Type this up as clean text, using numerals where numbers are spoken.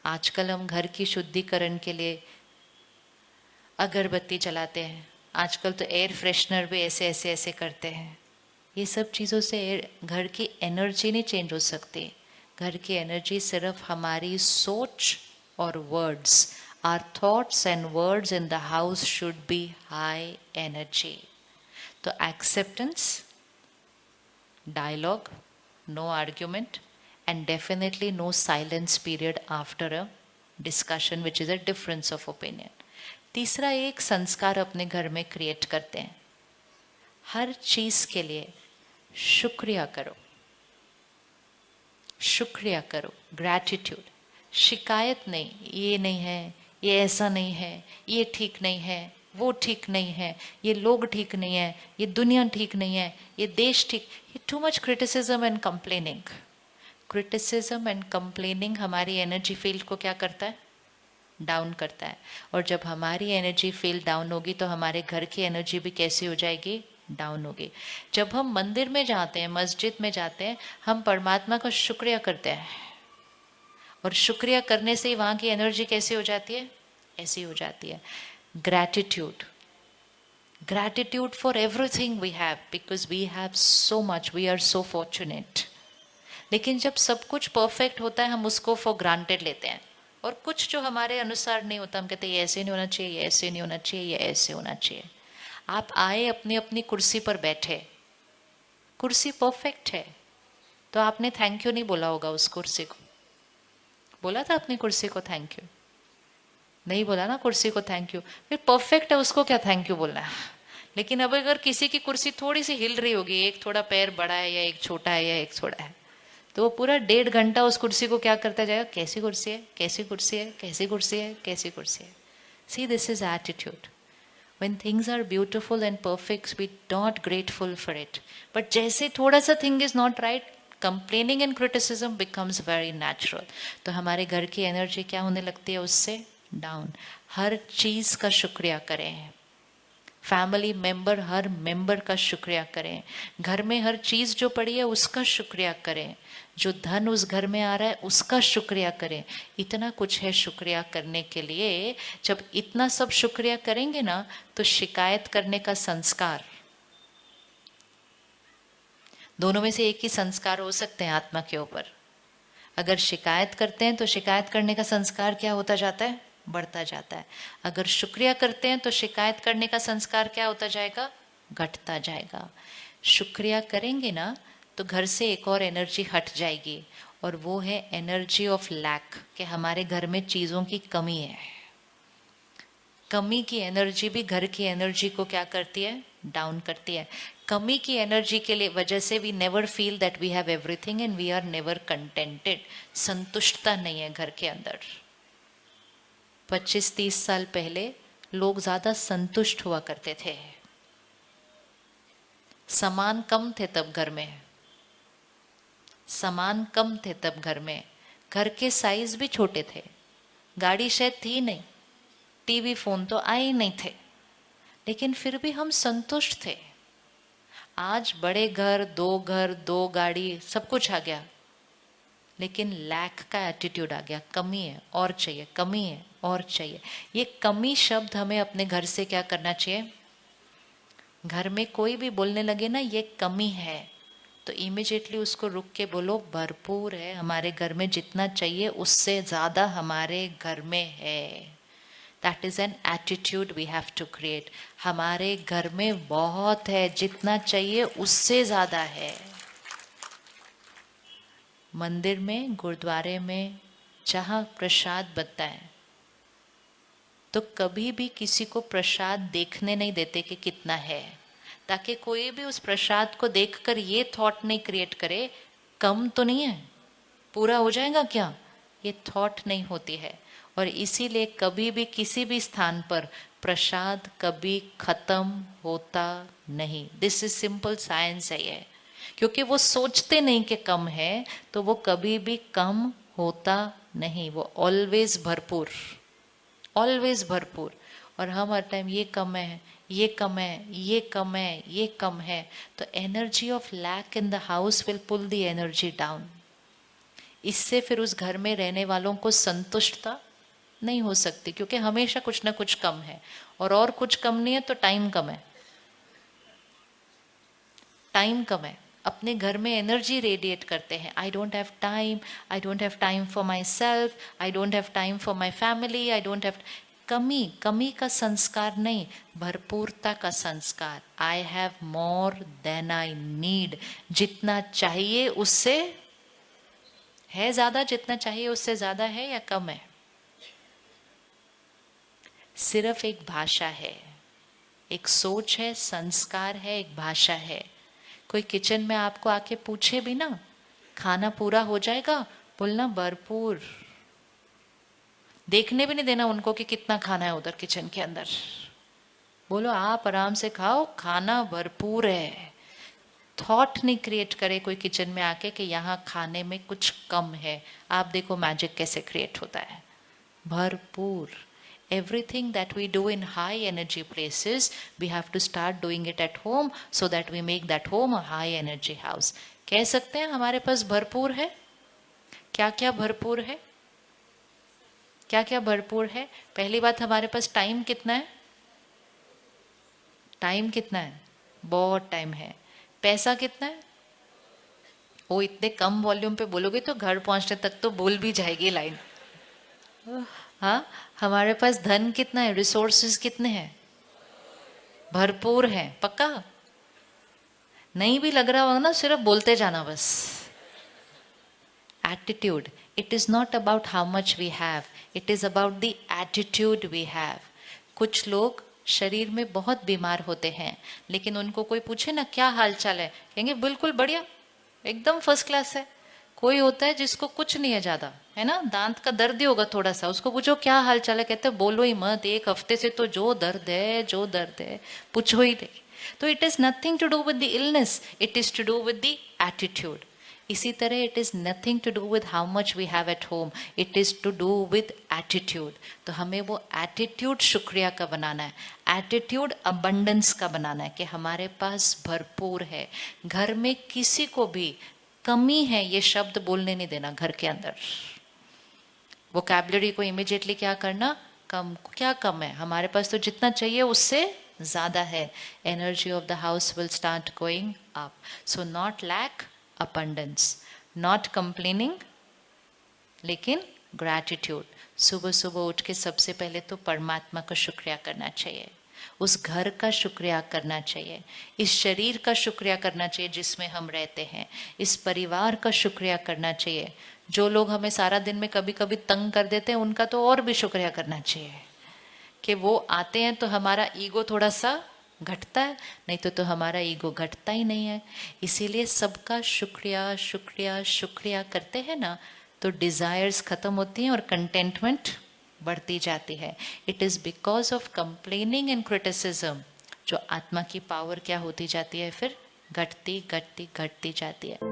आजकल हम घर की शुद्धिकरण के लिए अगरबत्ती जलाते हैं, आजकल तो एयर फ्रेशनर भी ऐसे ऐसे ऐसे करते हैं। ये सब चीज़ों से घर की एनर्जी नहीं चेंज हो सकती। घर की एनर्जी सिर्फ हमारी सोच और words, our thoughts and words in the house should be high energy. तो acceptance, dialogue, no argument, and definitely no silence period after a discussion which is a difference of opinion. तीसरा एक संस्कार अपने घर में क्रिएट करते हैं, हर चीज के लिए शुक्रिया करो, शुक्रिया करो, ग्रैटिट्यूड। शिकायत नहीं, ये नहीं है, ये ऐसा नहीं है, ये ठीक नहीं है, वो ठीक नहीं है, ये लोग ठीक नहीं है, ये दुनिया ठीक नहीं है, ये देश ठीक। ये too much criticism and complaining. Criticism and complaining हमारी एनर्जी फील्ड को क्या करता है? डाउन करता है। और जब हमारी एनर्जी फील्ड डाउन होगी तो हमारे घर की एनर्जी भी कैसी हो जाएगी? डाउन होगी। जब हम मंदिर में जाते हैं, मस्जिद में जाते हैं, हम परमात्मा का शुक्रिया करते हैं, और शुक्रिया करने से ही वहाँ की एनर्जी कैसी हो जाती है? ऐसी हो जाती है। Gratitude, gratitude for everything we have because we have so much, we are so fortunate। लेकिन जब सब कुछ परफेक्ट होता है हम उसको फॉर ग्रांटेड लेते हैं, और कुछ जो हमारे अनुसार नहीं होता हम कहते हैं ये ऐसे नहीं होना चाहिए, ये ऐसे नहीं होना चाहिए, ये ऐसे होना चाहिए। आप आए, अपनी अपनी कुर्सी पर बैठे, कुर्सी परफेक्ट है, तो आपने थैंक यू नहीं बोला होगा उस कुर्सी को। बोला था अपनी कुर्सी को थैंक यू? नहीं बोला ना कुर्सी को थैंक यू। फिर परफेक्ट है, उसको क्या थैंक यू बोलना है? लेकिन अब अगर किसी की कुर्सी थोड़ी सी हिल रही होगी, एक थोड़ा पैर बड़ा है या एक छोटा है या एक छोटा है, तो वो पूरा 1.5 घंटा उस कुर्सी को क्या करता जाएगा? कैसी कुर्सी है, कैसी कुर्सी है, कैसी कुर्सी है, कैसी कुर्सी है। See, this is attitude. When things are beautiful and perfect, we not grateful for it. But जैसे थोड़ा सा thing is not right, complaining and criticism becomes very natural. तो हमारे घर की एनर्जी क्या होने लगती है? उससे डाउन। हर चीज का शुक्रिया करें, फैमिली मेंबर, हर मेंबर का शुक्रिया करें, घर में हर चीज जो पड़ी है उसका शुक्रिया करें, जो धन उस घर में आ रहा है उसका शुक्रिया करें। इतना कुछ है शुक्रिया करने के लिए। जब इतना सब शुक्रिया करेंगे ना, तो शिकायत करने का संस्कार, दोनों में से एक ही संस्कार हो सकते हैं आत्मा के ऊपर। अगर शिकायत करते हैं तो शिकायत करने का संस्कार क्या होता जाता है? बढ़ता जाता है। अगर शुक्रिया करते हैं तो शिकायत करने का संस्कार क्या होता जाएगा? घटता जाएगा। शुक्रिया करेंगे ना तो घर से एक और एनर्जी हट जाएगी, और वो है एनर्जी ऑफ लैक, कि हमारे घर में चीजों की कमी है। कमी की एनर्जी भी घर की एनर्जी को क्या करती है? डाउन करती है। कमी की एनर्जी के लिए वजह से we never feel that we have everything and we are never contented. संतुष्टता नहीं है घर के अंदर। 25-30 साल पहले लोग ज्यादा संतुष्ट हुआ करते थे, सामान कम थे तब घर में, सामान कम थे तब घर में, घर के साइज भी छोटे थे, गाड़ी शायद थी नहीं, टीवी फोन तो आए ही नहीं थे, लेकिन फिर भी हम संतुष्ट थे। आज बड़े घर, दो गाड़ी, सब कुछ आ गया, लेकिन लैक का एटीट्यूड आ गया। कमी है और चाहिए, कमी है और चाहिए। ये कमी शब्द हमें अपने घर से क्या करना चाहिए? घर में कोई भी बोलने लगे ना ये कमी है, तो इमिजिएटली उसको रुक के बोलो भरपूर है, हमारे घर में जितना चाहिए उससे ज्यादा हमारे घर में है। That is an attitude we have to create. हमारे घर में बहुत है, जितना चाहिए उससे ज्यादा है। मंदिर में, गुरुद्वारे में जहाँ प्रसाद बनता है, तो कभी भी किसी को प्रसाद देखने नहीं देते कि कितना है, ताकि कोई भी उस प्रसाद को देखकर ये थॉट नहीं क्रिएट करे कम तो नहीं है, पूरा हो जाएगा क्या, ये थॉट नहीं होती है। और इसीलिए कभी भी किसी भी स्थान पर प्रसाद कभी खत्म होता नहीं। दिस इज सिंपल साइंस है ये, क्योंकि वो सोचते नहीं कि कम है, तो वो कभी भी कम होता नहीं, वो ऑलवेज भरपूर, ऑलवेज भरपूर। और हम हर टाइम ये कम है, ये कम है, ये कम है, ये कम है, तो energy of lack in the house will pull the energy down. इससे फिर उस घर में रहने वालों को संतुष्टता नहीं हो सकती, क्योंकि हमेशा कुछ ना कुछ कम है, और कुछ कम नहीं है तो टाइम कम है। टाइम कम है, अपने घर में एनर्जी रेडिएट करते हैं, I don't have time, I don't have time for myself, I don't have time for my family, I don't have. कमी का संस्कार नहीं, भरपूरता का संस्कार। I have more than I need, जितना चाहिए उससे है ज्यादा, जितना चाहिए उससे ज्यादा है या कम है? सिर्फ एक भाषा है, एक सोच है, संस्कार है, एक भाषा है। कोई किचन में आपको आके पूछे भी ना, खाना पूरा हो जाएगा, बोलना भरपूर। देखने भी नहीं देना उनको कि कितना खाना है उधर किचन के अंदर। बोलो आप आराम से खाओ, खाना भरपूर है। थॉट नहीं क्रिएट करे कोई किचन में आके कि यहाँ खाने में कुछ कम है। आप देखो मैजिक कैसे क्रिएट होता है, भरपूर। Everything that we do in high energy places, we have to start doing it at home so that we make that home a high energy house. कह सकते हैं हमारे पास भरपूर है। क्या क्या भरपूर है? क्या क्या भरपूर है? पहली बात, हमारे पास टाइम कितना है? टाइम कितना है? बहुत टाइम है। पैसा कितना है? वो इतने कम वॉल्यूम पे बोलोगे तो घर पहुंचने तक तो बोल भी जाएगी लाइन। हाँ, हमारे पास धन कितना है? रिसोर्सेज कितने हैं? भरपूर है। पक्का? नहीं भी लग रहा होगा ना, सिर्फ बोलते जाना बस। Attitude, it is not about how much we have, it is about the attitude we have. कुछ लोग शरीर में बहुत बीमार होते हैं, लेकिन उनको कोई पूछे ना क्या हाल चाल है, कहेंगे बिल्कुल बढ़िया, एकदम फर्स्ट क्लास है। कोई होता है जिसको कुछ नहीं है ज्यादा, है ना, दांत का दर्द ही होगा थोड़ा सा, उसको पूछो क्या हाल चाल है, कहते बोलो ही मत, एक हफ्ते से तो जो दर्द है पूछो ही नहीं। तो it is nothing to do with the illness, it is to do with the attitude. इसी तरह it is nothing to do with how much we have at home, it is to do with attitude. तो हमें वो attitude शुक्रिया का बनाना है, attitude abundance का बनाना है कि हमारे पास भरपूर है। घर में किसी को भी कमी है ये शब्द बोलने नहीं देना घर के अंदर। वोकैबुलरी को इमीडिएटली क्या करना, कम। क्या कम है? हमारे पास तो जितना चाहिए उससे ज्यादा है। Energy of the house will start going up. So not lack, abundance, not complaining, लेकिन ग्रैटिट्यूड। सुबह सुबह उठ के सबसे पहले तो परमात्मा का शुक्रिया करना चाहिए, उस घर का शुक्रिया करना चाहिए, इस शरीर का शुक्रिया करना चाहिए जिसमें हम रहते हैं, इस परिवार का शुक्रिया करना चाहिए। जो लोग हमें सारा दिन में कभी कभी तंग कर देते हैं उनका तो और भी शुक्रिया करना चाहिए कि वो आते हैं तो हमारा ईगो थोड़ा सा घटता है, नहीं तो हमारा ईगो घटता ही नहीं है। इसीलिए सबका शुक्रिया शुक्रिया शुक्रिया करते हैं ना, तो डिजायर्स खत्म होती हैं और कंटेंटमेंट बढ़ती जाती है। It is because of complaining and criticism जो आत्मा की पावर क्या होती जाती है, फिर घटती घटती घटती जाती है।